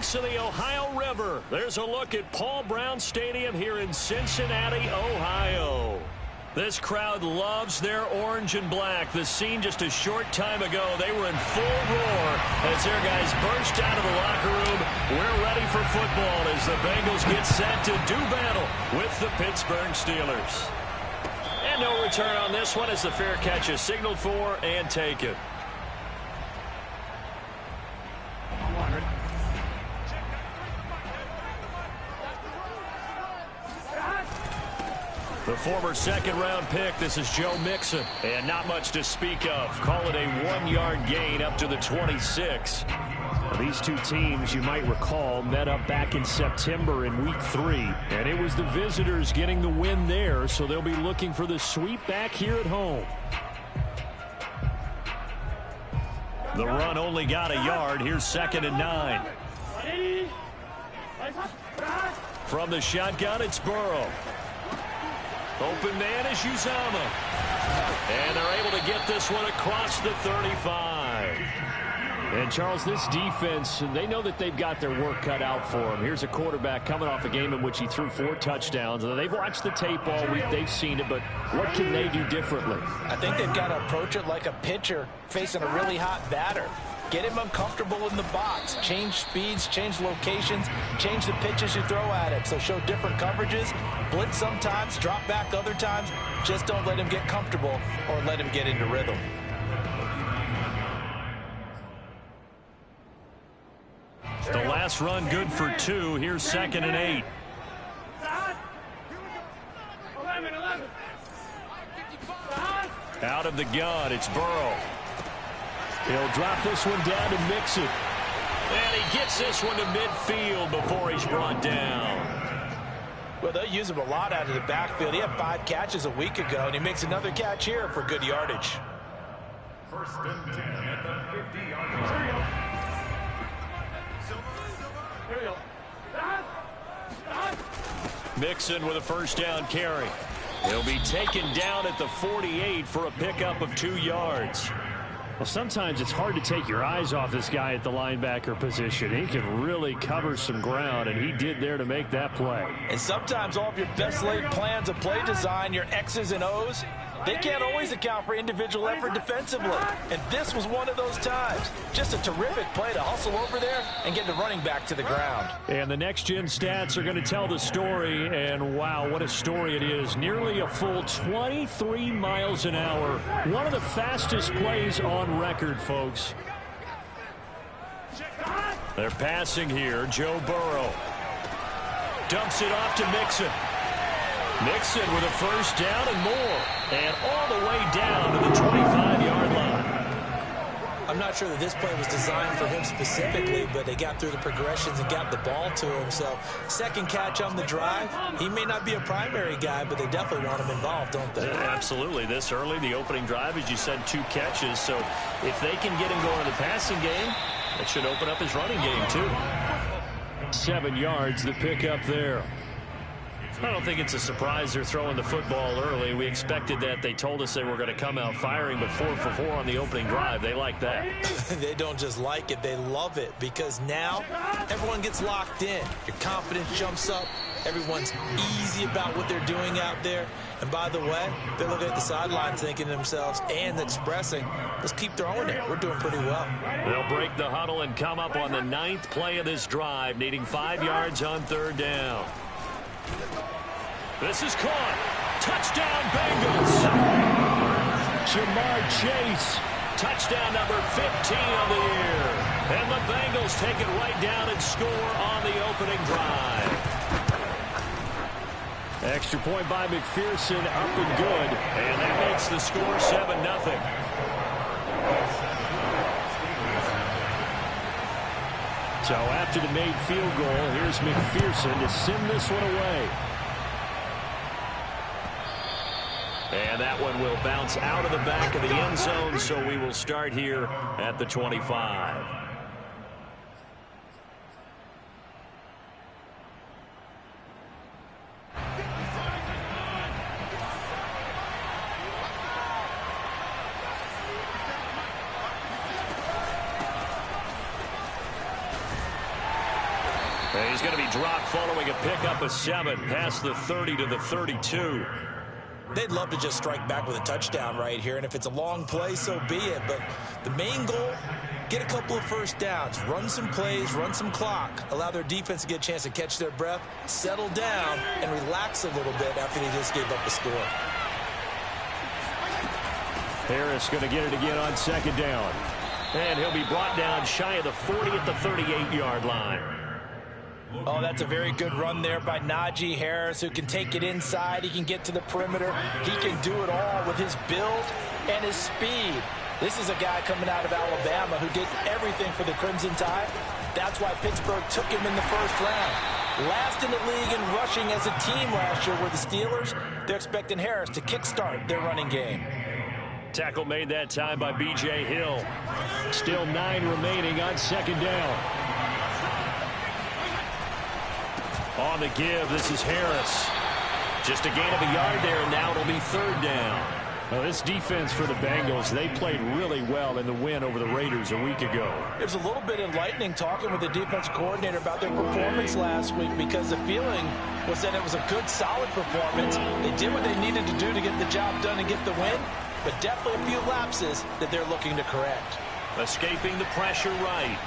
banks of the Ohio River. There's a look at Paul Brown Stadium here in Cincinnati, Ohio. This crowd loves their orange and black. The scene just a short time ago, they were in full roar as their guys burst out of the locker room. We're ready for football as the Bengals get set to do battle with the Pittsburgh Steelers. And no return on this one as the fair catch is signaled for and taken. The former second-round pick, this is Joe Mixon. And not much to speak of. Call it a 1-yard gain up to the 26. These two teams, you might recall, met up back in September in Week 3. And it was the visitors getting the win there, so they'll be looking for the sweep back here at home. The run only got a yard. Here's 2nd and 9. From the shotgun, it's Burrow. Open man is Uzama. And they're able to get this one across the 35. And, Charles, this defense, they know that they've got their work cut out for them. Here's a quarterback coming off a game in which he threw 4 touchdowns. They've watched the tape all week. They've seen it, but what can they do differently? I think they've got to approach it like a pitcher facing a really hot batter. Get him uncomfortable in the box. Change speeds, change locations, change the pitches you throw at him. So show different coverages. Blitz sometimes, drop back other times. Just don't let him get comfortable or let him get into rhythm. The last run good for 2. Here's 2nd and 8. Out of the gun, it's Burrow. He'll drop this one down to Mixon. And he gets this one to midfield before he's brought down. Well, they'll use him a lot out of the backfield. He had 5 catches a week ago, and he makes another catch here for good yardage. 1st and 10 at the 50-yard line. Mixon with a 1st down carry. He'll be taken down at the 48 for a pickup of 2 yards. Well, sometimes it's hard to take your eyes off this guy at the linebacker position. He can really cover some ground, and he did there to make that play. And sometimes all of your best laid plans of play design, your X's and O's, they can't always account for individual effort defensively. And this was one of those times. Just a terrific play to hustle over there and get the running back to the ground. And the next-gen stats are going to tell the story. And, wow, what a story it is. Nearly a full 23 miles an hour. One of the fastest plays on record, folks. They're passing here. Joe Burrow dumps it off to Mixon. Mixon with a 1st down and more. And all the way down to the 25-yard line. I'm not sure that this play was designed for him specifically, but they got through the progressions and got the ball to him. So, 2nd catch on the drive. He may not be a primary guy, but they definitely want him involved, don't they? Absolutely. This early, the opening drive, as you said, 2 catches. So, if they can get him going in the passing game, it should open up his running game, too. 7 yards, the pickup there. I don't think it's a surprise they're throwing the football early. We expected that. They told us they were going to come out firing, but 4 for 4 on the opening drive. They like that. They don't just like it, they love it, because now everyone gets locked in. Your confidence jumps up. Everyone's easy about what they're doing out there. And by the way, they're looking at the sidelines thinking to themselves and expressing, let's keep throwing it. We're doing pretty well. They'll break the huddle and come up on the 9th play of this drive, needing 5 yards on 3rd down. This is caught. Touchdown, Bengals. Jamar Chase. Touchdown number 15 of the year. And the Bengals take it right down and score on the opening drive. Extra point by McPherson, up and good. And that makes the score 7-0. So after the made field goal, here's McPherson to send this one away. And that one will bounce out of the back of the end zone, so we will start here at the 25. And he's going to be dropped following a pickup of 7 past the 30 to the 32. They'd love to just strike back with a touchdown right here, and if it's a long play, so be it. But the main goal, get a couple of first downs, run some plays, run some clock, allow their defense to get a chance to catch their breath, settle down, and relax a little bit after they just gave up a score. Harris going to get it again on 2nd down. And he'll be brought down shy of the 40 at the 38-yard line. Oh, that's a very good run there by Najee Harris, who can take it inside. He can get to the perimeter. He can do it all with his build and his speed. This is a guy coming out of Alabama who did everything for the Crimson Tide. That's why Pittsburgh took him in the first round. Last in the league in rushing as a team last year were the Steelers. They're expecting Harris to kickstart their running game. Tackle made that time by B.J. Hill. Still 9 remaining on 2nd down. On the give, this is Harris. Just a gain of a yard there, and now it'll be 3rd down. Well, this defense for the Bengals, they played really well in the win over the Raiders a week ago. It was a little bit enlightening talking with the defense coordinator about their performance last week, because the feeling was that it was a good, solid performance. They did what they needed to do to get the job done and get the win, but definitely a few lapses that they're looking to correct. Escaping the pressure right.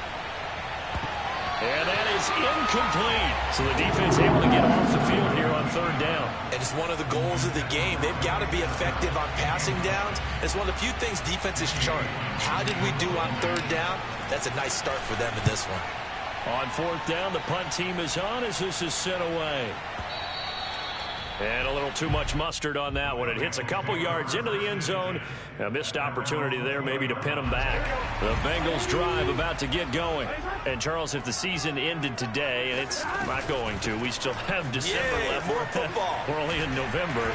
And that is incomplete. So the defense able to get off the field here on 3rd down. And it's one of the goals of the game. They've got to be effective on passing downs. It's one of the few things defenses chart. How did we do on 3rd down? That's a nice start for them in this one. On 4th down, the punt team is on as this is sent away. And a little too much mustard on that one. It hits a couple yards into the end zone. A missed opportunity there maybe to pin them back. The Bengals drive about to get going. And, Charles, if the season ended today, and it's not going to, we still have December left. More football. We're only in November.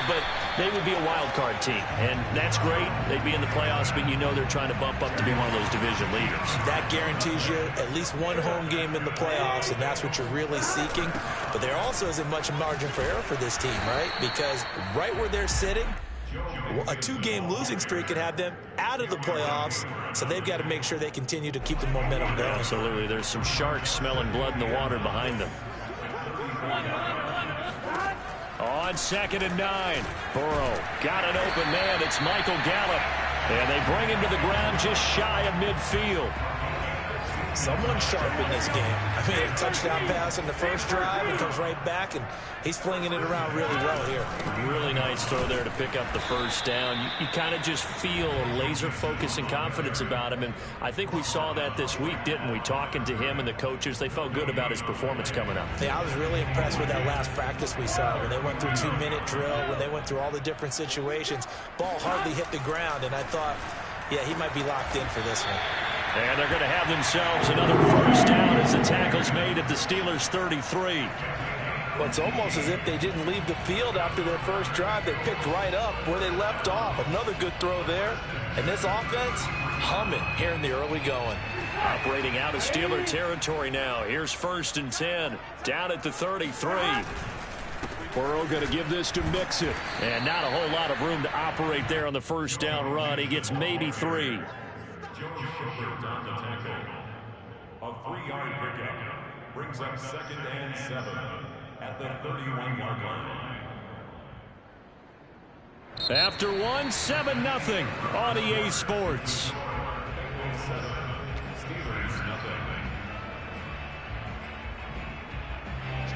But they would be a wild card team. And that's great. They'd be in the playoffs, but you know they're trying to bump up to be one of those division leaders. That guarantees you at least one home game in the playoffs, and that's what you're really seeking. But there also isn't much margin for error for this team, right? Because right where they're sitting, a 2-game losing streak could have them out of the playoffs, so they've got to make sure they continue to keep the momentum going. Absolutely. There's some sharks smelling blood in the water behind them. On 2nd and 9, Burrow got an open man. It's Michael Gallup, and they bring him to the ground just shy of midfield. Someone sharp in this game. I mean, a touchdown pass in the first drive, and comes right back, and he's flinging it around really well here. Really nice throw there to pick up the first down. You kind of just feel a laser focus and confidence about him, and I think we saw that this week, didn't we? Talking to him and the coaches, they felt good about his performance coming up. Yeah, I was really impressed with that last practice we saw when they went through 2-minute drill, when they went through all the different situations. Ball hardly hit the ground, and I thought, yeah, he might be locked in for this one. And they're going to have themselves another first down as the tackle's made at the Steelers' 33. Well, it's almost as if they didn't leave the field after their first drive. They picked right up where they left off. Another good throw there. And this offense, humming here in the early going. Operating out of Steeler territory now. Here's 1st and 10. Down at the 33. Burrow going to give this to Mixon. And not a whole lot of room to operate there on the first down run. He gets maybe 3. On the tackle. A 3-yard pickup brings up 2nd and 7 at the 31-yard line. After 1, 7-0 on EA Sports. Steelers nothing.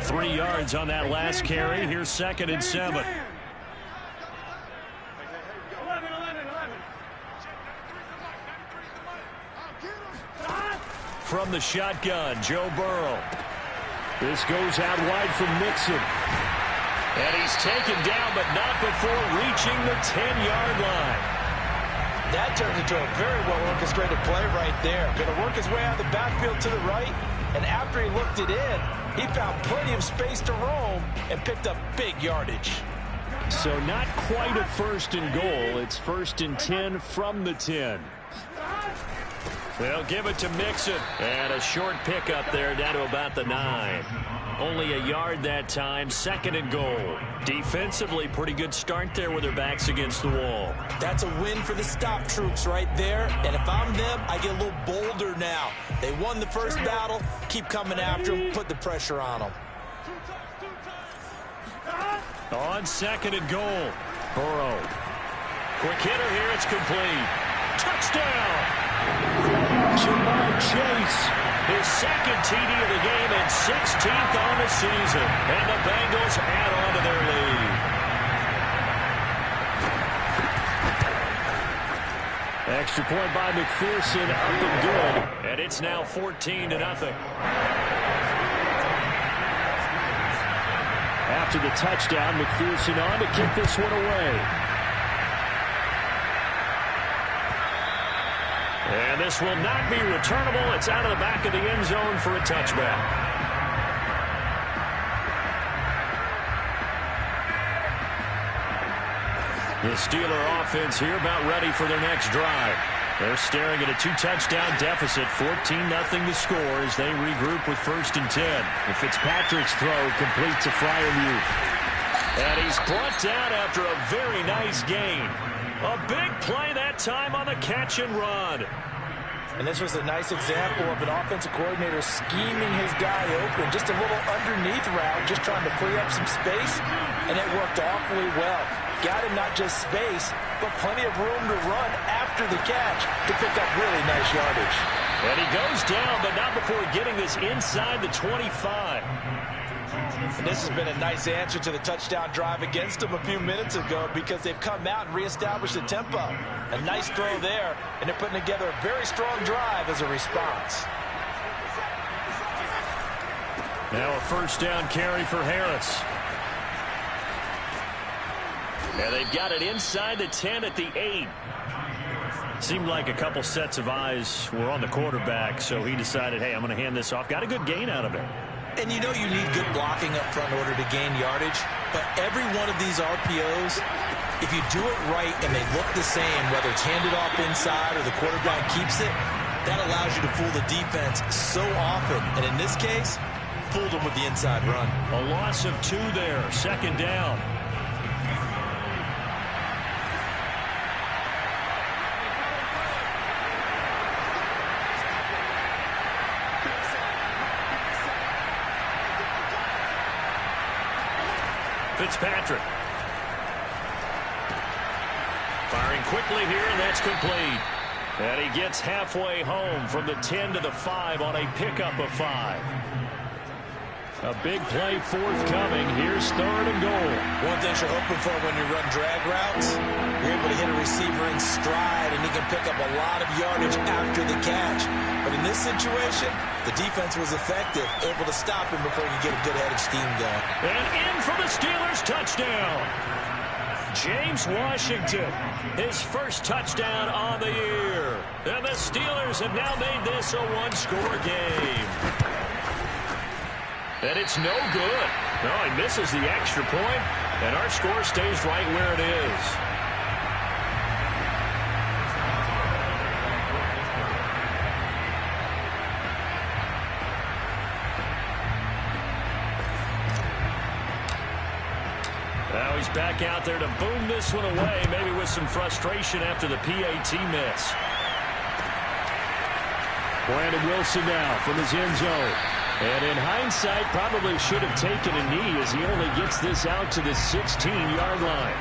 3 yards on that last carry. Here's 2nd and 7. From the shotgun, Joe Burrow. This goes out wide from Mixon. And he's taken down, but not before reaching the 10-yard line. That turned into a very well-orchestrated play right there. Going to work his way out of the backfield to the right, and after he looked it in, he found plenty of space to roam and picked up big yardage. So not quite a 1st and goal. It's 1st and 10 from the 10. They'll give it to Mixon. And a short pickup there down to about the 9. Only a yard that time, 2nd and goal. Defensively, pretty good start there with their backs against the wall. That's a win for the stop troops right there. And if I'm them, I get a little bolder now. They won the first battle. Keep coming after them. Put the pressure on them. On 2nd and goal. Burrow. Quick hitter here. It's complete. Touchdown! Jamar Chase. His 2nd TD of the game and 16th on the season. And the Bengals add on to their lead. Extra point by McPherson, up and good. And it's now 14-0. After the touchdown, McPherson on to kick this one away. And this will not be returnable. It's out of the back of the end zone for a touchback. The Steeler offense here about ready for their next drive. They're staring at a 2-touchdown deficit, 14-0 the score as they regroup with 1st and 10. And Fitzpatrick's throw complete to Freiermuth. And he's brought down after a very nice gain. A big play that time on the catch and run. And this was a nice example of an offensive coordinator scheming his guy open. Just a little underneath route, just trying to free up some space. And it worked awfully well. Got him not just space, but plenty of room to run after the catch to pick up really nice yardage. And he goes down, but not before getting this inside the 25. And this has been a nice answer to the touchdown drive against them a few minutes ago because they've come out and reestablished the tempo. A nice throw there, and they're putting together a very strong drive as a response. Now a 1st down carry for Harris. And they've got it inside the 10 at the 8. Seemed like a couple sets of eyes were on the quarterback, so he decided, hey, I'm going to hand this off. Got a good gain out of it. And you know you need good blocking up front in order to gain yardage. But every one of these RPOs, if you do it right and they look the same, whether it's handed off inside or the quarterback keeps it, that allows you to fool the defense so often. And in this case, fooled them with the inside run. A loss of 2 there, 2nd down. Fitzpatrick. Firing quickly here, and that's complete. And he gets halfway home from the 10 to the 5 on a pickup of 5. A big play forthcoming. Here's 3rd and goal. One thing you're hoping for when you run drag routes, you're able to hit a receiver in stride, and he can pick up a lot of yardage after the catch. But in this situation, the defense was effective, able to stop him before he could get a good head of steam going. And in for the Steelers, touchdown. James Washington, his 1st touchdown on the year. And the Steelers have now made this a 1-score game. And it's no good. No, he misses the extra point, and our score stays right where it is. Now he's back out there to boom this one away, maybe with some frustration after the PAT miss. Brandon Wilson now from his end zone. And in hindsight, probably should have taken a knee as he only gets this out to the 16-yard line.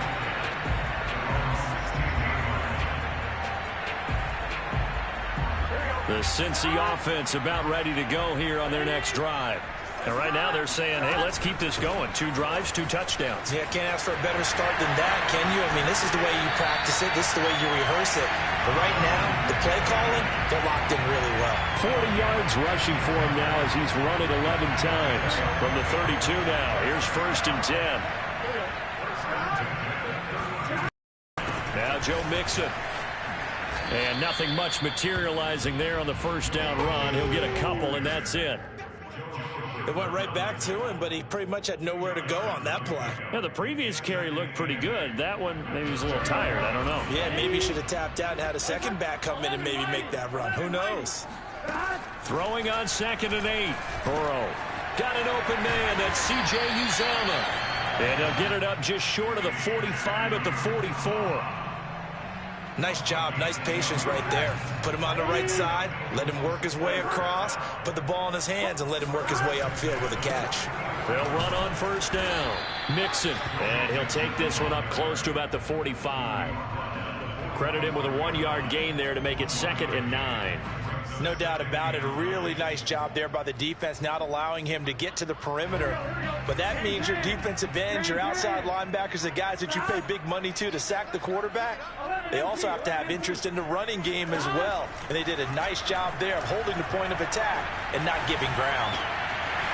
The Cincy offense about ready to go here on their next drive. And right now they're saying, hey, let's keep this going. 2 drives, 2 touchdowns. Yeah, can't ask for a better start than that, can you? I mean, this is the way you practice it. This is the way you rehearse it. But right now, the play calling, they're locked in really well. 40 yards rushing for him now as he's run it 11 times. From the 32 now, here's 1st and 10. Now Joe Mixon. And nothing much materializing there on the 1st down run. He'll get a couple, and that's it. It went right back to him, but he pretty much had nowhere to go on that play. Yeah, the previous carry looked pretty good. That one, maybe he was a little tired. I don't know. Yeah, maybe he should have tapped out and had a second back come in and maybe make that run. Who knows? Throwing on 2nd and 8. Burrow got an open man. That's C.J. Uzomah. And he'll get it up just short of the 45 at the 44. Nice job, nice patience right there. Put him on the right side, let him work his way across, put the ball in his hands, and let him work his way upfield with a catch. They'll run on 1st down. Mixon, and he'll take this one up close to about the 45. Credit him with a 1-yard gain there to make it 2nd and 9. No doubt about it. A really nice job there by the defense, not allowing him to get to the perimeter. But that means your defensive ends, your outside linebackers, the guys that you pay big money to sack the quarterback, they also have to have interest in the running game as well. And they did a nice job there of holding the point of attack and not giving ground.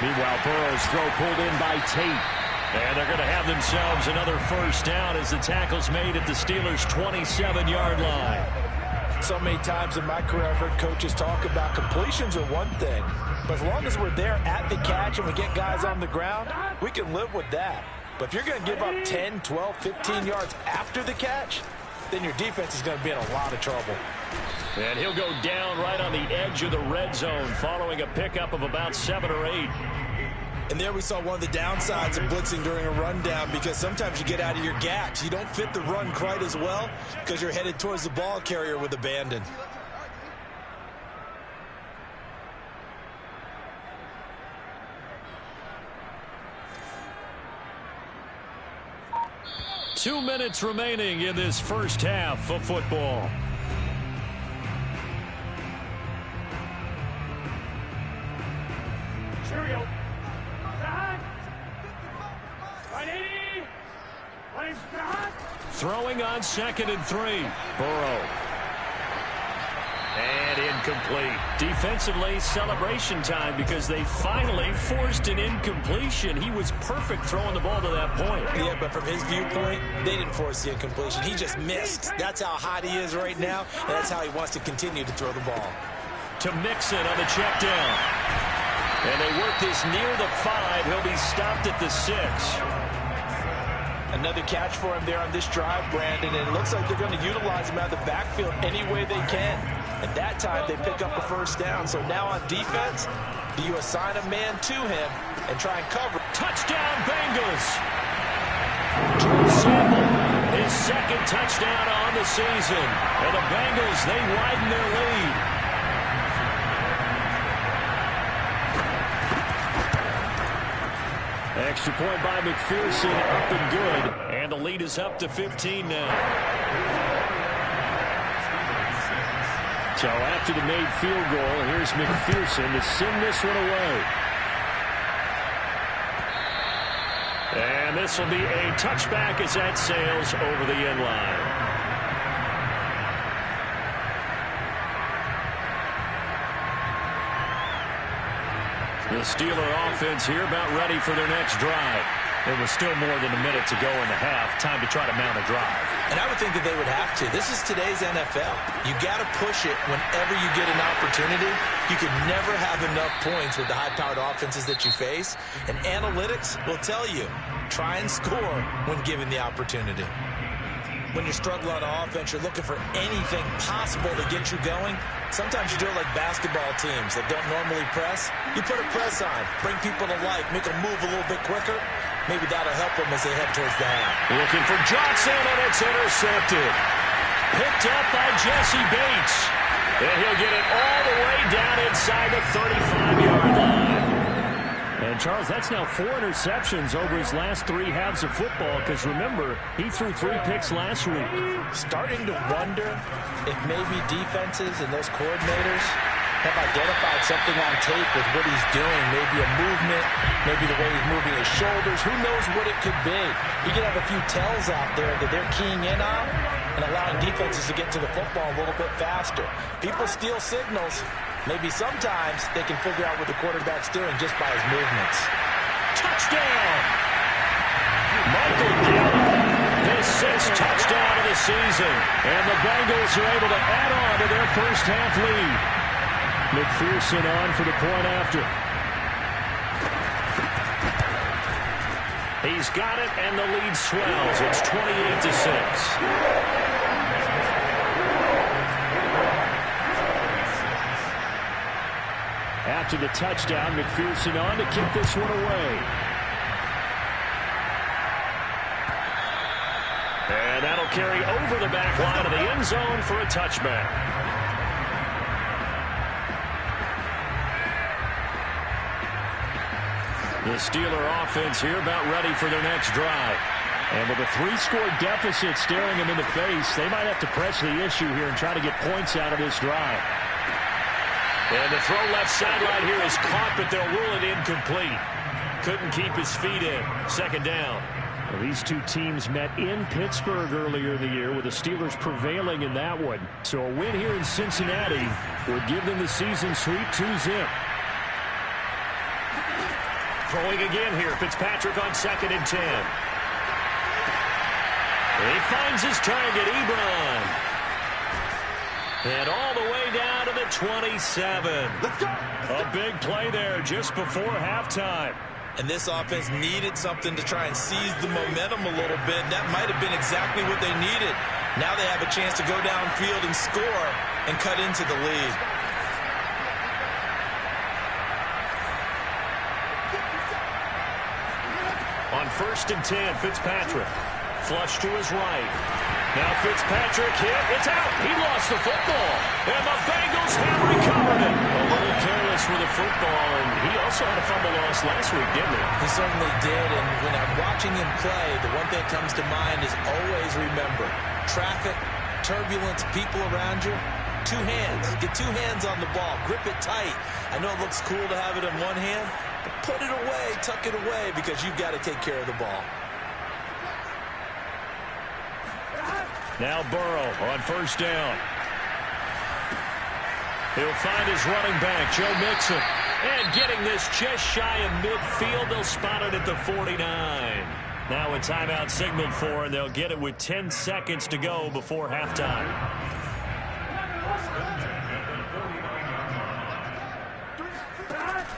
Meanwhile, Burrow's throw pulled in by Tate. And they're going to have themselves another 1st down as the tackle's made at the Steelers' 27-yard line. So many times in my career I've heard coaches talk about completions are one thing, but as long as we're there at the catch and we get guys on the ground, we can live with that. But if you're going to give up 10, 12, 15 yards after the catch, then your defense is going to be in a lot of trouble. And he'll go down right on the edge of the red zone following a pickup of about 7 or 8. And there we saw one of the downsides of blitzing during a rundown, because sometimes you get out of your gaps. You don't fit the run quite as well because you're headed towards the ball carrier with abandon. Two minutes remaining in this first half of football. Cheerio. Throwing on 2nd and 3. Burrow. And incomplete. Defensively, celebration time because they finally forced an incompletion. He was perfect throwing the ball to that point. Yeah, but from his viewpoint, they didn't force the incompletion. He just missed. That's how hot he is right now, and that's how he wants to continue to throw the ball. To Mixon on the check down. And they work this near the 5. He'll be stopped at the 6. Another catch for him there on this drive, Brandon, and it looks like they're going to utilize him out of the backfield any way they can. At that time, they pick up a 1st down. So now on defense, do you assign a man to him and try and cover? Touchdown, Bengals! Drew Sample, his 2nd touchdown on the season. And the Bengals, they widen their lead. Extra point by McPherson, up and good. And the lead is up to 15 now. So after the made field goal, here's McPherson to send this one away. And this will be a touchback as that sails over the end line. The Steeler offense here about ready for their next drive. There was still more than a minute to go in the half. Time to try to mount a drive. And I would think that they would have to. This is today's NFL. You got to push it whenever you get an opportunity. You can never have enough points with the high-powered offenses that you face. And analytics will tell you, try and score when given the opportunity. When you're struggling on offense, you're looking for anything possible to get you going. Sometimes you do it like basketball teams that don't normally press. You put a press on, bring people to life, make them move a little bit quicker. Maybe that'll help them as they head towards the half. Looking for Johnson, and it's intercepted. Picked up by Jesse Bates. And he'll get it all the way down inside the 35-yard line. And, Charles, that's now 4 interceptions over his last 3 halves of football, because, remember, he threw 3 picks last week. Starting to wonder if maybe defenses and those coordinators have identified something on tape with what he's doing. Maybe a movement, maybe the way he's moving his shoulders. Who knows what it could be? He could have a few tells out there that they're keying in on and allowing defenses to get to the football a little bit faster. People steal signals. Maybe sometimes they can figure out what the quarterback's doing just by his movements. Touchdown! Michael Gallup, his 6th touchdown of the season. And the Bengals are able to add on to their first half lead. McPherson on for the point after. He's got it, and the lead swells. It's 28-6. After the touchdown, McPherson on to kick this one away. And that'll carry over the back line of the end zone for a touchback. The Steeler offense here about ready for their next drive. And with a 3-score deficit staring them in the face, they might have to press the issue here and try to get points out of this drive. And the throw left sideline here is caught, but they'll rule it incomplete. Couldn't keep his feet in. Second down. Well, these two teams met in Pittsburgh earlier in the year, with the Steelers prevailing in that one. So a win here in Cincinnati would give them the season sweep 2-zip. Throwing again here. Fitzpatrick on 2nd and 10. He finds his target, Ebron. And all the way down to the 27. Let's go. A big play there just before halftime. And this offense needed something to try and seize the momentum a little bit. That might have been exactly what they needed. Now they have a chance to go downfield and score and cut into the lead. On 1st and 10, Fitzpatrick. Flush to his right. Now Fitzpatrick hit. It's out. He lost the football. And the Bengals have recovered it. A little careless with the football. And he also had a fumble loss last week, didn't he? He certainly did. And when I'm watching him play, the one thing that comes to mind is always remember, traffic, turbulence, people around you, 2 hands. Get 2 hands on the ball. Grip it tight. I know it looks cool to have it in one hand, but put it away, tuck it away, because you've got to take care of the ball. Now Burrow on 1st down. He'll find his running back, Joe Mixon. And getting this just shy of midfield, they'll spot it at the 49. Now a timeout signaled for, and they'll get it with 10 seconds to go before halftime.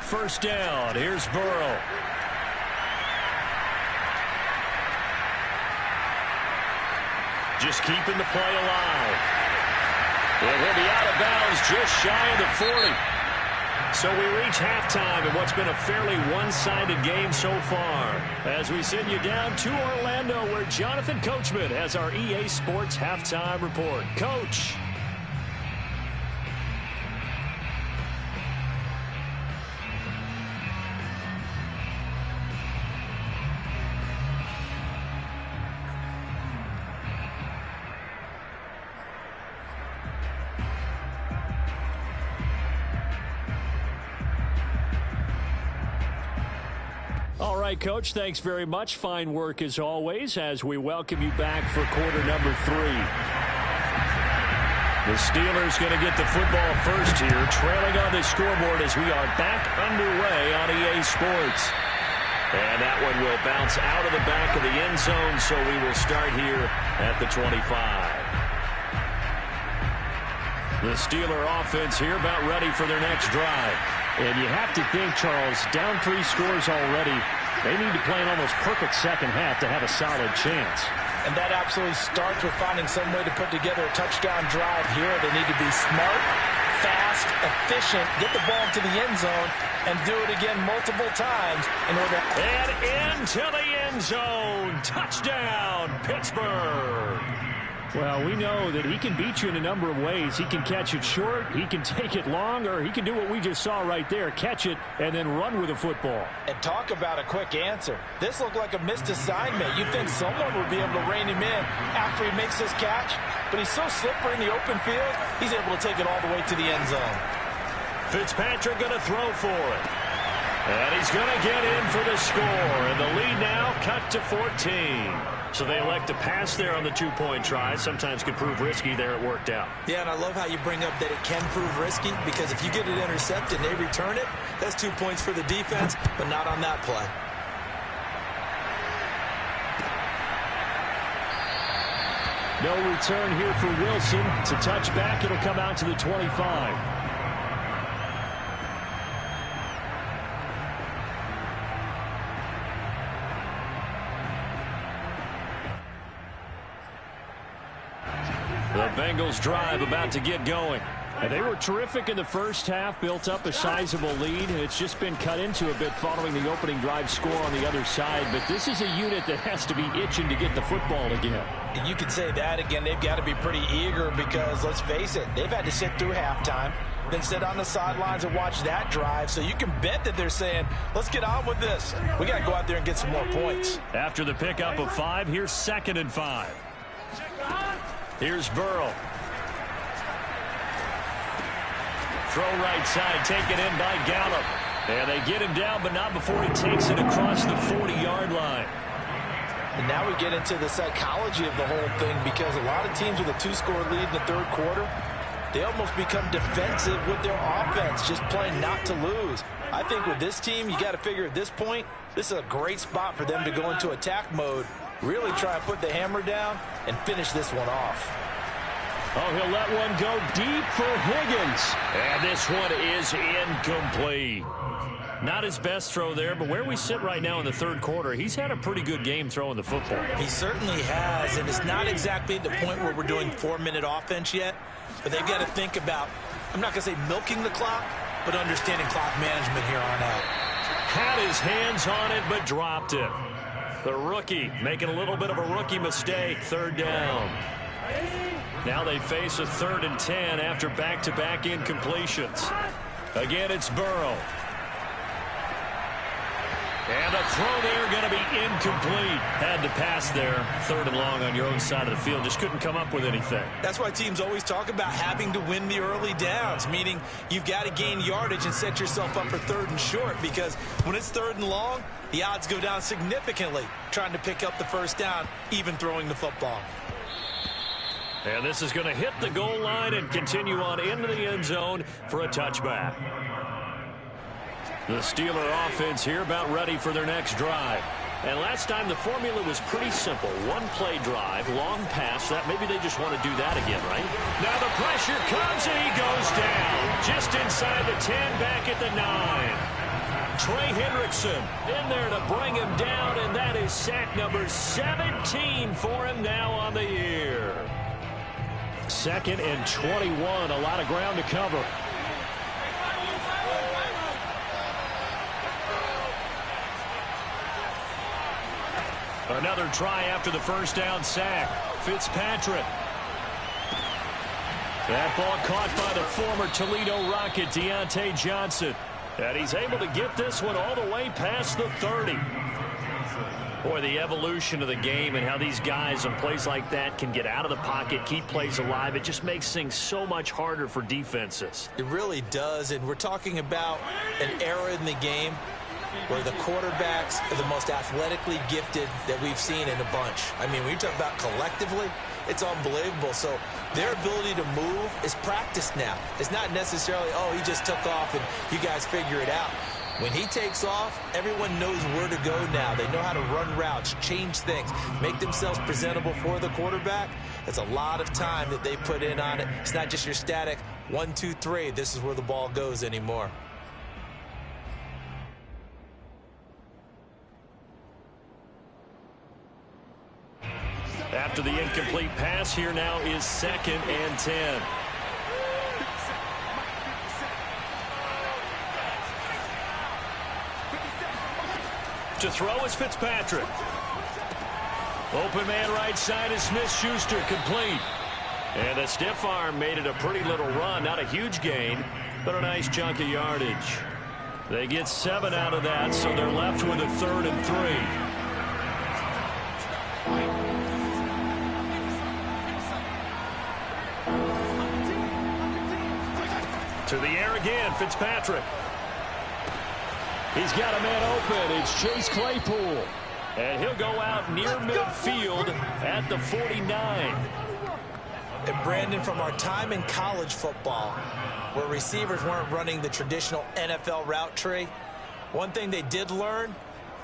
First down, here's Burrow. Just keeping the play alive. And he'll be out of bounds just shy of the 40. So we reach halftime in what's been a fairly one-sided game so far. As we send you down to Orlando, where Jonathan Coachman has our EA Sports halftime report. Coach. All right, Coach, thanks very much. Fine work as always as we welcome you back for quarter number 3. The Steelers going to get the football first here, trailing on the scoreboard as we are back underway on EA Sports. And that one will bounce out of the back of the end zone, so we will start here at the 25. The Steeler offense here about ready for their next drive. And you have to think, Charles, down 3 scores already. They need to play an almost perfect second half to have a solid chance. And that absolutely starts with finding some way to put together a touchdown drive here. They need to be smart, fast, efficient, get the ball to the end zone, and do it again multiple times in order. And into the end zone. Touchdown, Pittsburgh. Well, we know that he can beat you in a number of ways. He can catch it short, he can take it long, or he can do what we just saw right there, catch it and then run with the football. And talk about a quick answer. This looked like a missed assignment. You'd think someone would be able to rein him in after he makes this catch, but he's so slippery in the open field, he's able to take it all the way to the end zone. Fitzpatrick going to throw for it. And he's going to get in for the score. And the lead now cut to 14. So they elect to pass there on the 2-point try. Sometimes could prove risky. There it worked out. Yeah, and I love how you bring up that it can prove risky, because if you get it intercepted and they return it, that's 2 points for the defense, but not on that play. No return here for Wilson. It's a touchback. It'll come out to the 25. Bengals drive about to get going. And they were terrific in the first half, built up a sizable lead, and it's just been cut into a bit following the opening drive score on the other side. But this is a unit that has to be itching to get the football again. And you could say that again. They've got to be pretty eager because, let's face it, they've had to sit through halftime, then sit on the sidelines and watch that drive. So you can bet that they're saying, let's get on with this. We got to go out there and get some more points. After the pickup of 5, here's 2nd and 5. Here's Burrow. Throw right side, taken in by Gallup. And they get him down, but not before he takes it across the 40-yard line. And now we get into the psychology of the whole thing because a lot of teams with a 2-score lead in the third quarter, they almost become defensive with their offense, just playing not to lose. I think with this team, you got to figure at this point, this is a great spot for them to go into attack mode, really try and put the hammer down and finish this one off. Oh, he'll let one go deep for Higgins. And this one is incomplete. Not his best throw there, but where we sit right now in the third quarter, he's had a pretty good game throwing the football. He certainly has, and it's not exactly the point where we're doing 4-minute offense yet, but they've got to think about, I'm not going to say milking the clock, but understanding clock management here on out. Had his hands on it, but dropped it. The rookie making a little bit of a rookie mistake, 3rd down. Now they face a 3rd and 10 after back-to-back incompletions. Again, it's Burrow. And the throw there going to be incomplete. Had to pass there, 3rd and long on your own side of the field. Just couldn't come up with anything. That's why teams always talk about having to win the early downs, meaning you've got to gain yardage and set yourself up for 3rd and short, because when it's 3rd and long, the odds go down significantly trying to pick up the first down, even throwing the football. And this is going to hit the goal line and continue on into the end zone for a touchback. The Steeler offense here about ready for their next drive. And last time the formula was pretty simple. 1-play drive, long pass. That maybe they just want to do that again, right? Now the pressure comes and he goes down. Just inside the 10, back at the 9. Trey Hendrickson in there to bring him down, and that is sack number 17 for him now on the year. 2nd and 21, a lot of ground to cover. Another try after the first down sack. Fitzpatrick. That ball caught by the former Toledo Rocket, Deontay Johnson. And he's able to get this one all the way past the 30. Boy, the evolution of the game and how these guys on plays like that can get out of the pocket, keep plays alive, it just makes things so much harder for defenses. It really does, and we're talking about an era in the game where the quarterbacks are the most athletically gifted that we've seen in a bunch. I mean, when you talk about collectively, it's unbelievable. So their ability to move is practiced now. It's not necessarily, oh, he just took off and you guys figure it out. When he takes off, everyone knows where to go now. They know how to run routes, change things, make themselves presentable for the quarterback. It's a lot of time that they put in on it. It's not just your static 1, 2, 3. This is where the ball goes anymore. After the incomplete pass, here now is 2nd and 10. To throw is Fitzpatrick. Open man right side is Smith-Schuster, complete. And a stiff arm made it a pretty little run. Not a huge gain, but a nice chunk of yardage. They get 7 out of that, so they're left with a 3rd and 3. To the air again, Fitzpatrick. He's got a man open. It's Chase Claypool. And he'll go out near midfield at the 49. And Brandon, from our time in college football, where receivers weren't running the traditional NFL route tree, one thing they did learn,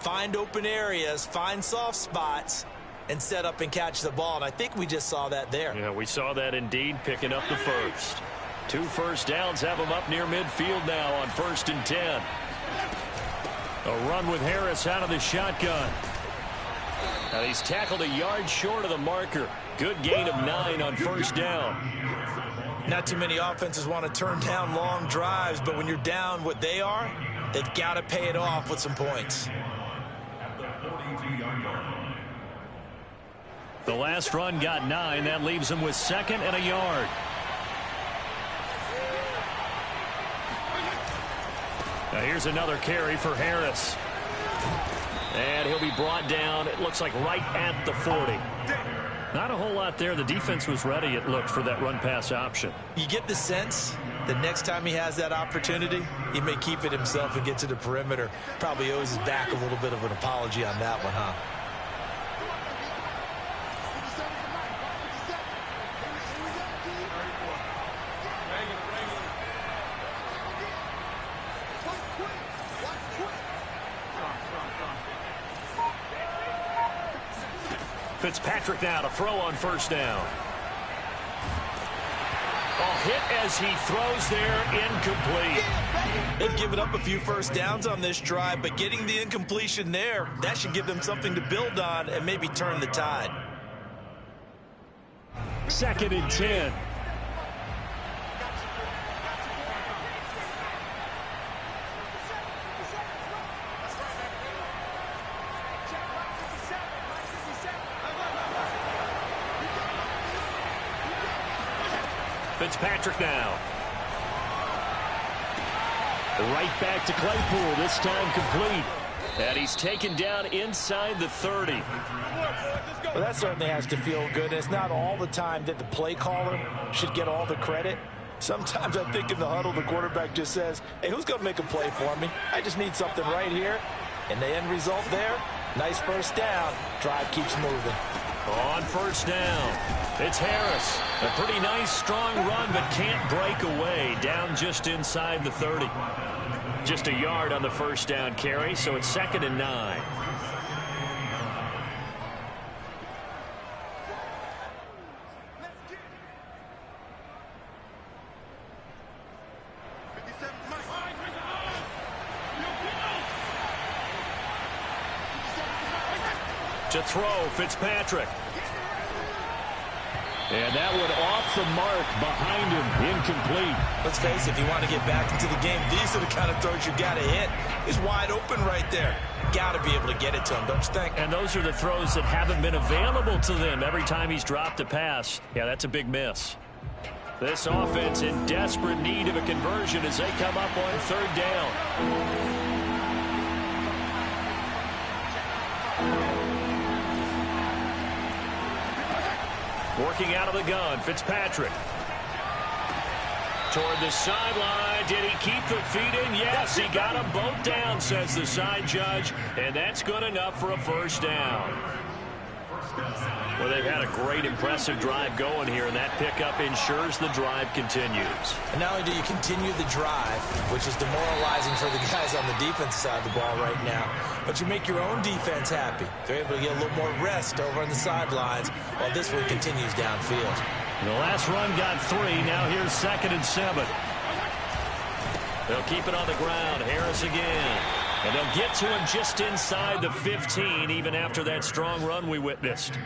find open areas, find soft spots, and set up and catch the ball. And I think we just saw that there. Yeah, we saw that indeed, picking up the first. 2 first downs have him up near midfield now on 1st and 10. A run with Harris out of the shotgun. Now he's tackled a yard short of the marker. Good gain of 9 on first down. Not too many offenses want to turn down long drives, but when you're down what they are, they've got to pay it off with some points. The last run got 9. That leaves him with 2nd and a yard. Now here's another carry for Harris. And he'll be brought down, it looks like right at the 40. Not a whole lot there. The defense was ready, it looked, for that run-pass option. You get the sense that next time he has that opportunity, he may keep it himself and get to the perimeter. Probably owes his back a little bit of an apology on that one, huh? Fitzpatrick now to throw on first down. Hit as he throws there, incomplete. They've given up a few first downs on this drive, but getting the incompletion there, that should give them something to build on and maybe turn the tide. 2nd and 10. Fitzpatrick now. Right back to Claypool, this time complete. And he's taken down inside the 30. Well, that certainly has to feel good. It's not all the time that the play caller should get all the credit. Sometimes I think in the huddle, the quarterback just says, hey, who's going to make a play for me? I just need something right here. And the end result there, nice first down. Drive keeps moving. On first down, it's Harris. A pretty nice, strong run, but can't break away. Down just inside the 30. Just a yard on the first down carry, so it's 2nd and 9. To throw, Fitzpatrick. And that one off the mark behind him, incomplete. Let's face it, if you want to get back into the game, these are the kind of throws you got to hit. He's wide open right there. Got to be able to get it to him, don't you think? And those are the throws that haven't been available to them every time he's dropped a pass. Yeah, that's a big miss. This offense in desperate need of a conversion as they come up on 3rd down. Working out of the gun, Fitzpatrick. Toward the sideline. Did he keep the feet in? Yes, he got them both down, says the side judge. And that's good enough for a first down. Well, they've had a great, impressive drive going here, and that pickup ensures the drive continues. And not only do you continue the drive, which is demoralizing for the guys on the defensive side of the ball right now, but you make your own defense happy. They're able to get a little more rest over on the sidelines while this one continues downfield. The last run got 3. Now here's 2nd and 7. They'll keep it on the ground. Harris again. And they'll get to him just inside the 15, even after that strong run we witnessed.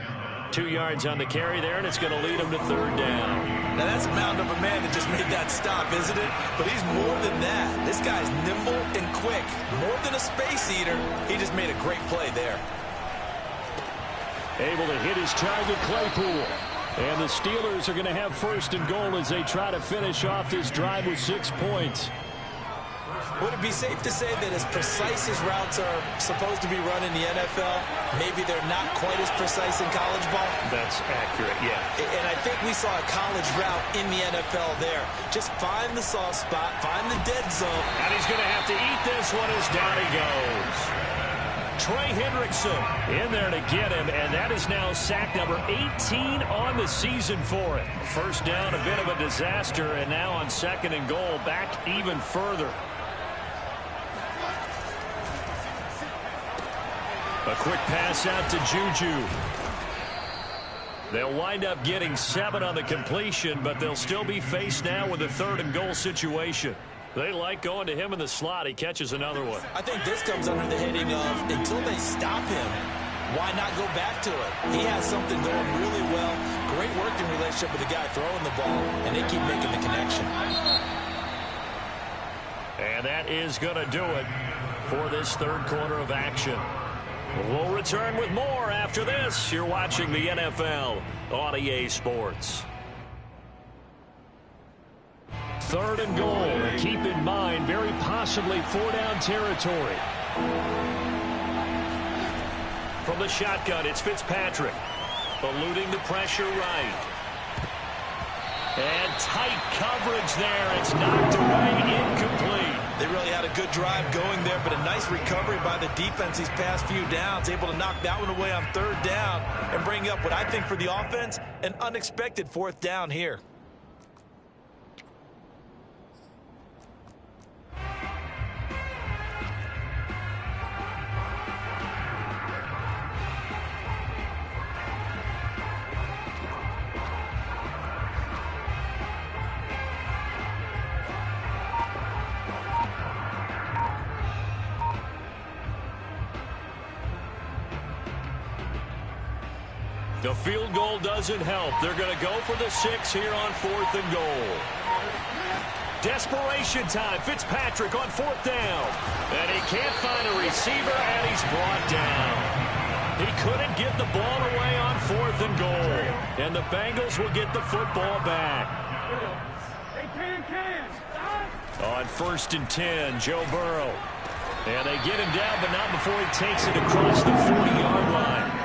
2 yards on the carry there, and it's going to lead him to 3rd down. Now, that's a mountain of a man that just made that stop, isn't it? But he's more than that. This guy's nimble and quick. More than a space eater. He just made a great play there. Able to hit his target, Claypool. And the Steelers are going to have 1st and goal as they try to finish off this drive with 6 points. Would it be safe to say that as precise as routes are supposed to be run in the NFL, maybe they're not quite as precise in college ball? That's accurate, yeah. And I think we saw a college route in the NFL there. Just find the soft spot, find the dead zone. And he's going to have to eat this one as down he goes. Trey Hendrickson in there to get him, and that is now sack number 18 on the season for it. First down, a bit of a disaster, and now on 2nd and goal, back even further. A quick pass out to Juju. They'll wind up getting 7 on the completion, but they'll still be faced now with a 3rd and goal situation. They like going to him in the slot. He catches another one. I think this comes under the heading of until they stop him, why not go back to it? He has something going really well. great working relationship with the guy throwing the ball, and they keep making the connection. And that is going to do it for this third quarter of action. We'll return with more after this. You're watching the NFL on EA Sports. Third and goal. Keep in mind, very possibly four-down territory. From the shotgun, it's Fitzpatrick. Eluding the pressure right. And tight coverage there. It's knocked away, incomplete. They really had a good drive going there, but a nice recovery by the defense these past few downs, able to knock that one away on third down and bring up what I think for the offense, an unexpected fourth down here. The field goal doesn't help. They're going to go for the 6 here on 4th and goal. Desperation time. Fitzpatrick on 4th down. And he can't find a receiver, and he's brought down. He couldn't get the ball away on 4th and goal. And the Bengals will get the football back. On 1st and 10, Joe Burrow. And they get him down, but not before he takes it across the 40-yard line.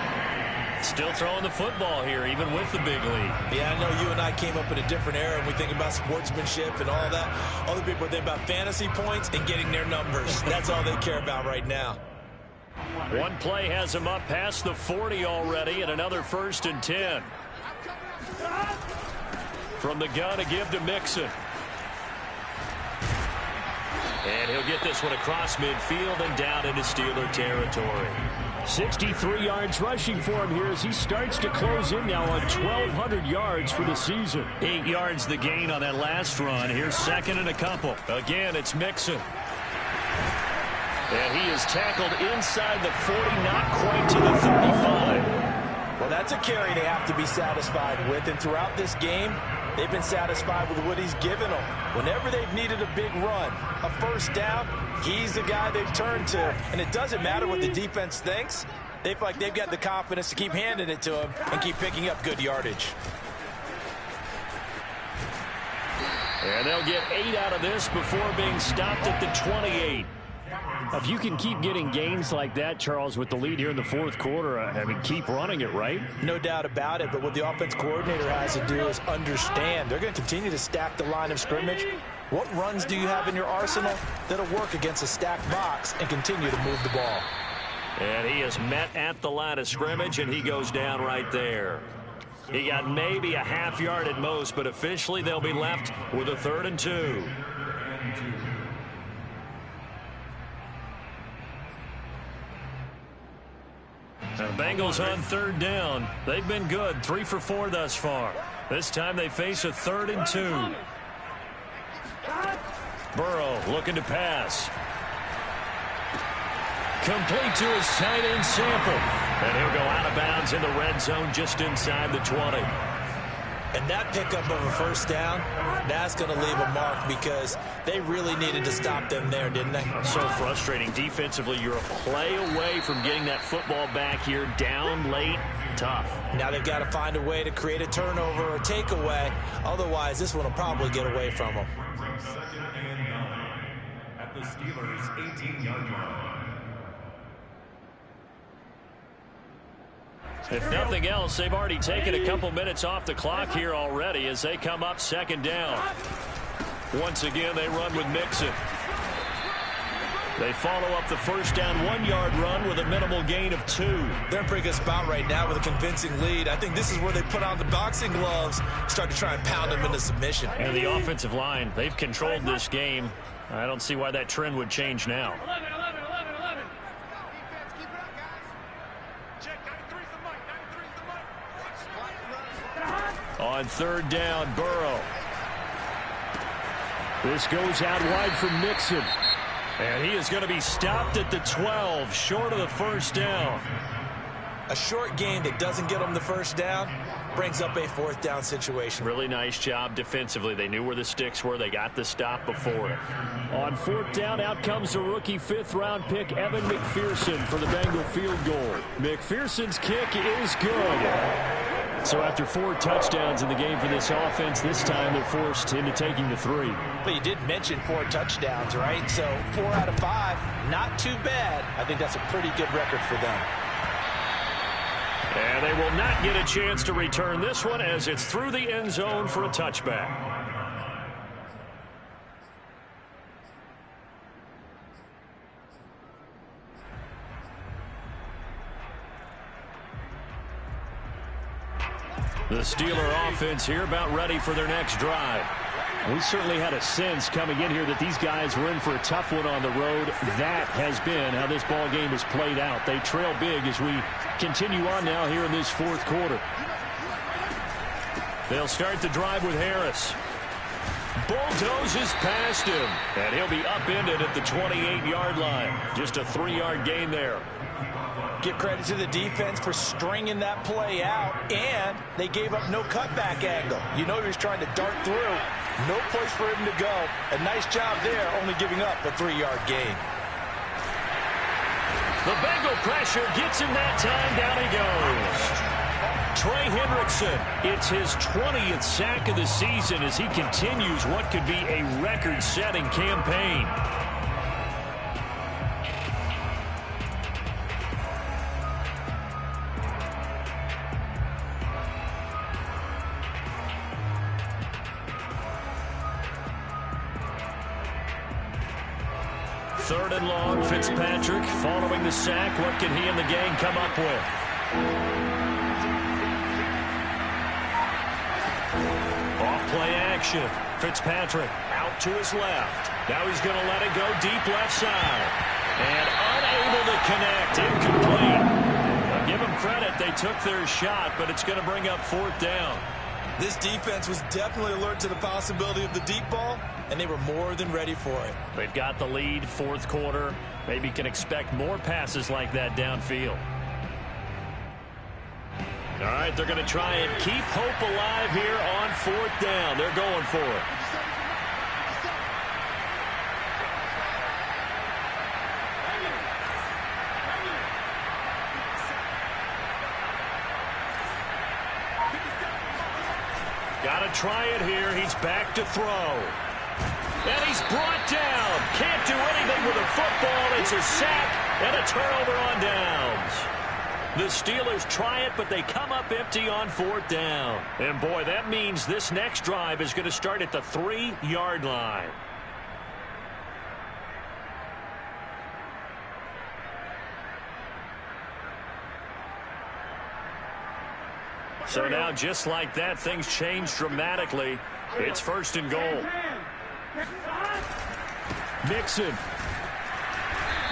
Still throwing the football here, even with the big lead. Yeah, I know you and I came up in a different era, and we think about sportsmanship and all that. Other people think about fantasy points and getting their numbers. That's all they care about right now. One play has him up past the 40 already, and another 1st and 10. From the gun to give to Mixon. And he'll get this one across midfield and down into Steeler territory. 63 yards rushing for him here as he starts to close in now on 1,200 yards for the season. 8 yards the gain on that last run. Here's 2nd and a couple. Again, it's Mixon. And he is tackled inside the 40, not quite to the 35. Well, that's a carry they have to be satisfied with. And throughout this game, they've been satisfied with what he's given them. Whenever they've needed a big run, a first down, he's the guy they've turned to. And it doesn't matter what the defense thinks. They feel like they've got the confidence to keep handing it to him and keep picking up good yardage. And they'll get 8 out of this before being stopped at the 28. If you can keep getting gains like that, Charles, with the lead here in the fourth quarter, I mean, keep running it, right? No doubt about it, but what the offense coordinator has to do is understand. They're going to continue to stack the line of scrimmage. What runs do you have in your arsenal that'll work against a stacked box and continue to move the ball? And he is met at the line of scrimmage, and he goes down right there. He got maybe a half yard at most, but officially they'll be left with a 3rd and 2. The Bengals on 3rd down. They've been good, 3 for 4 thus far. This time they face a 3rd and 2. Burrow looking to pass. Complete to his tight end Sample. And he'll go out of bounds in the red zone just inside the 20. And that pickup of a first down, that's going to leave a mark because they really needed to stop them there, didn't they? So frustrating. Defensively, you're a play away from getting that football back here. Down late, tough. Now they've got to find a way to create a turnover or takeaway. Otherwise, this one will probably get away from them. 2nd and 9 at the Steelers' 18-yard line. If nothing else, they've already taken a couple minutes off the clock here already as they come up 2nd down. Once again, they run with Mixon. They follow up the first down 1-yard run with a minimal gain of 2. They're in a pretty good spot right now with a convincing lead. I think this is where they put on the boxing gloves, start to try and pound them into submission. And the offensive line, they've controlled this game. I don't see why that trend would change now. On 3rd down, Burrow. This goes out wide for Mixon. And he is going to be stopped at the 12, short of the first down. A short gain that doesn't get them the first down, brings up a 4th down situation. Really nice job defensively. They knew where the sticks were. They got the stop before it. On 4th down, out comes the rookie 5th-round pick, Evan McPherson, for the Bengal field goal. McPherson's kick is good. So after 4 touchdowns in the game for this offense, this time they're forced into taking the 3. But you did mention 4 touchdowns, right? So 4 out of 5, not too bad. I think that's a pretty good record for them. And they will not get a chance to return this one as it's through the end zone for a touchback. The Steeler offense here about ready for their next drive. We certainly had a sense coming in here that these guys were in for a tough one on the road. That has been how this ball game has played out. They trail big as we continue on now here in this 4th quarter. They'll start the drive with Harris. Bulldozes past him, and he'll be upended at the 28-yard line. Just a 3-yard gain there. Give credit to the defense for stringing that play out, and they gave up no cutback angle. You know he was trying to dart through. No place for him to go. A nice job there, only giving up a 3-yard gain. The Bengal pressure gets him that time. Down he goes. Trey Hendrickson, it's his 20th sack of the season as he continues what could be a record-setting campaign. Third and long, Fitzpatrick following the sack. What can he and the gang come up with? Off-play action. Fitzpatrick out to his left. Now he's going to let it go deep left side. And unable to connect. Incomplete. Now give them credit. They took their shot, but it's going to bring up 4th down. This defense was definitely alert to the possibility of the deep ball, and they were more than ready for it. They've got the lead, 4th quarter. Maybe can expect more passes like that downfield. All right, they're going to try and keep hope alive here on 4th down. They're going for it. Got to try it here. He's back to throw. And he's brought down. Can't do anything with a football. It's a sack and a turnover on downs. The Steelers try it, but they come up empty on 4th down. And, boy, that means this next drive is going to start at the 3-yard line. So now, just like that, things change dramatically. It's 1st and goal. Mixon.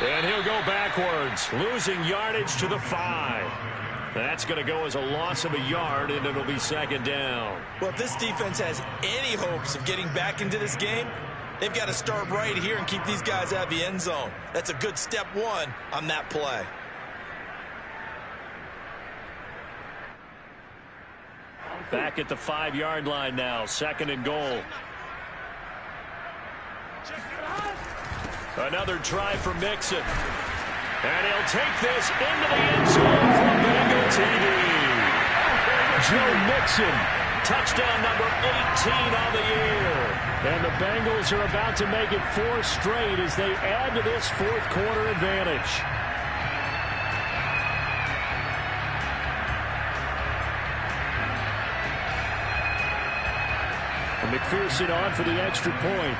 And he'll go backwards, losing yardage to the 5. That's going to go as a loss of a yard, and it'll be 2nd down. Well, if this defense has any hopes of getting back into this game, they've got to start right here and keep these guys out of the end zone. That's a good step 1 on that play. Back at the 5-yard line now, 2nd and goal. Another try for Mixon. And he'll take this into the end zone for a Bengal TD. Joe Mixon. Touchdown number 18 on the year. And the Bengals are about to make it 4 straight as they add to this 4th quarter advantage. And McPherson on for the extra point.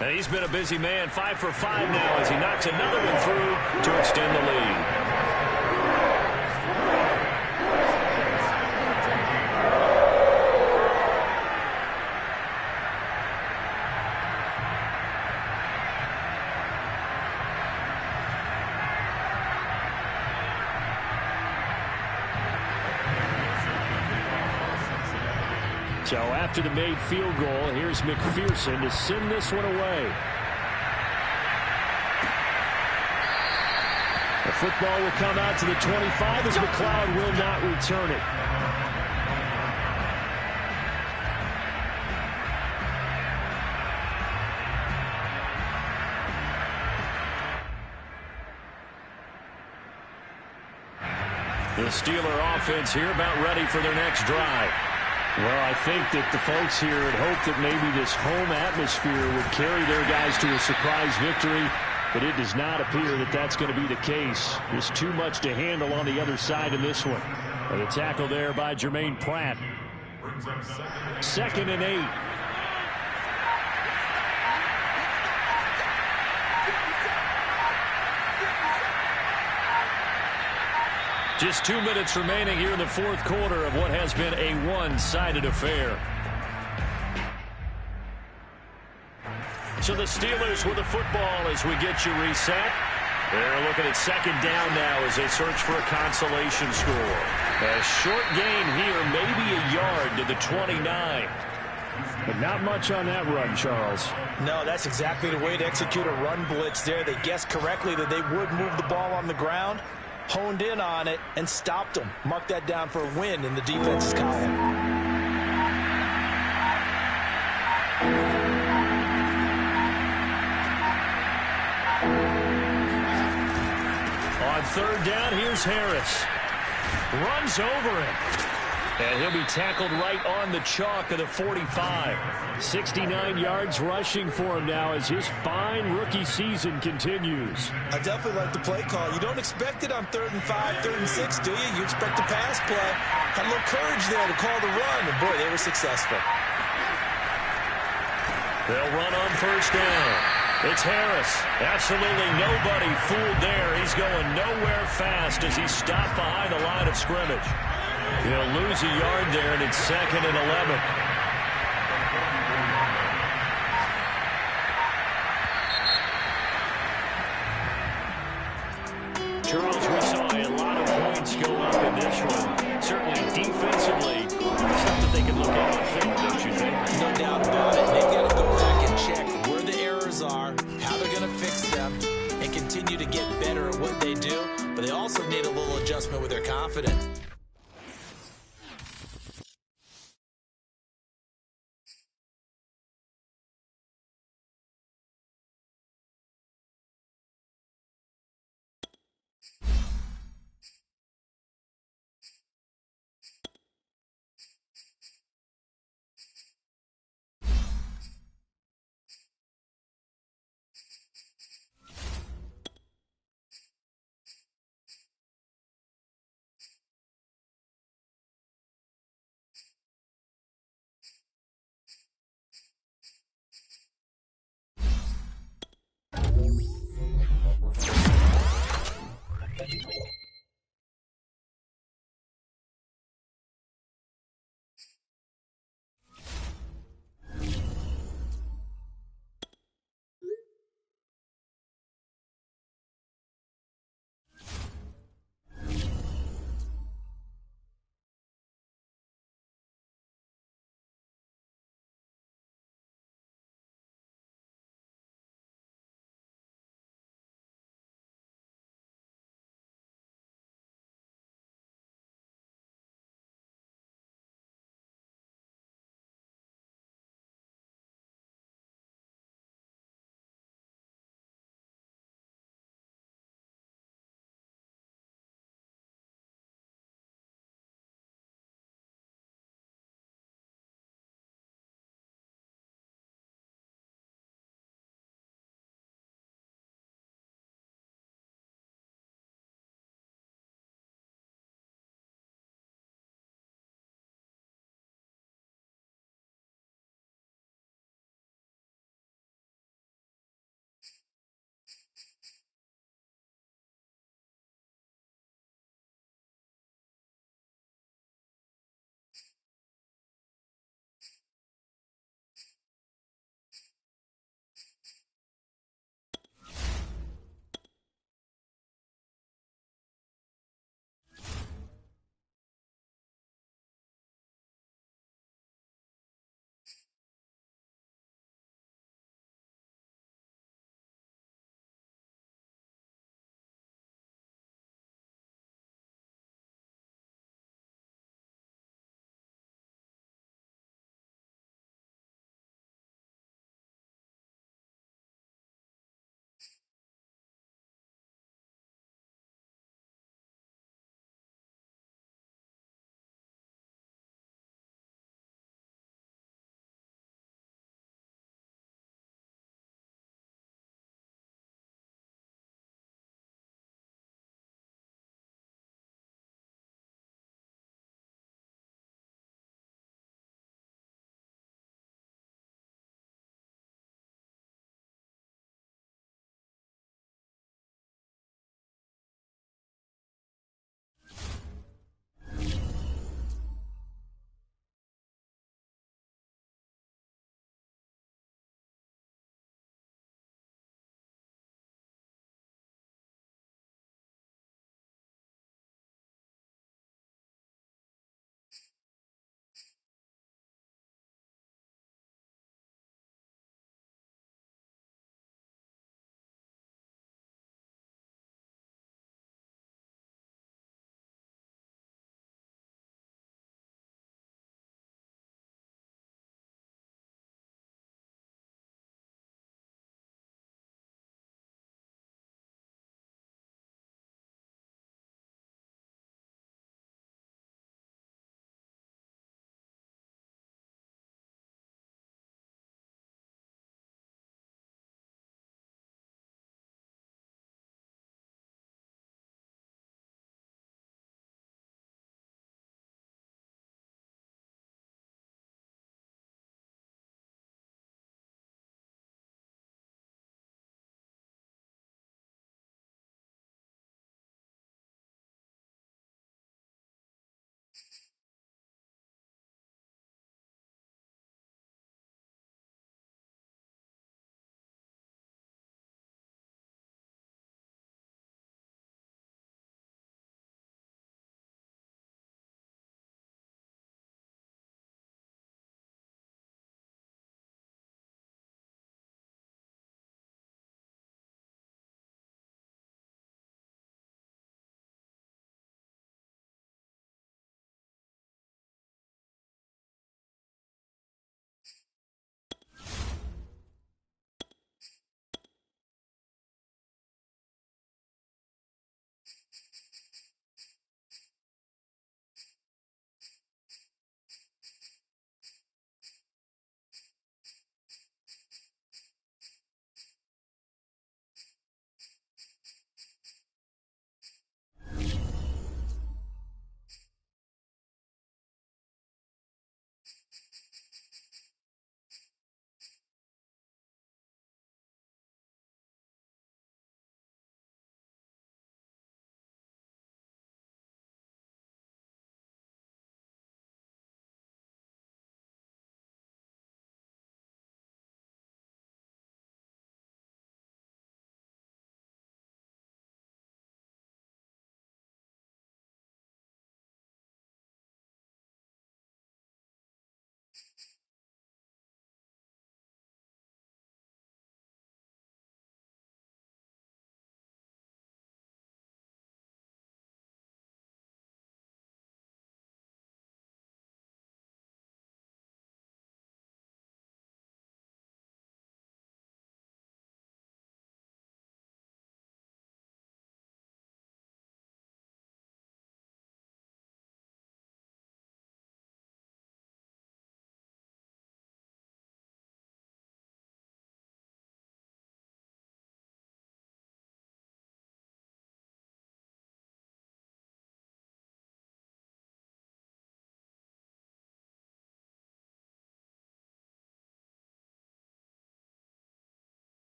And he's been a busy man, 5 for 5 now as he knocks another one through to extend the lead. So after the made field goal, here's McPherson to send this one away. The football will come out to the 25 as McLeod will not return it. The Steeler offense here about ready for their next drive. Well, I think that the folks here had hoped that maybe this home atmosphere would carry their guys to a surprise victory, but it does not appear that that's going to be the case. There's too much to handle on the other side in this one. And the tackle there by Jermaine Pratt. 2nd and 8. Just 2 minutes remaining here in the fourth quarter of what has been a one-sided affair. So the Steelers with the football as we get you reset. They're looking at 2nd down now as they search for a consolation score. A short gain here, maybe a yard to the 29. But not much on that run, Charles. No, that's exactly the way to execute a run blitz there. They guessed correctly that they would move the ball on the ground, honed in on it, and stopped them. Mark that down for a win in the defense's column. On 3rd down, here's Harris. Runs over him. And he'll be tackled right on the chalk of the 45. 69 yards rushing for him now as his fine rookie season continues. I definitely like the play call. You don't expect it on 3rd and 5, 3rd and 6, do you? You expect a pass play. Had a little courage there to call the run, and boy, they were successful. They'll run on 1st down. It's Harris. Absolutely nobody fooled there. He's going nowhere fast as he's stopped behind the line of scrimmage. He'll lose a yard there, and it's 2nd and 11. Charles, we saw a lot of points go up in this one. Certainly defensively, something they can look at on film, don't you think? No doubt about it. They've got to go back and check where the errors are, how they're going to fix them, and continue to get better at what they do. But they also need a little adjustment with their confidence.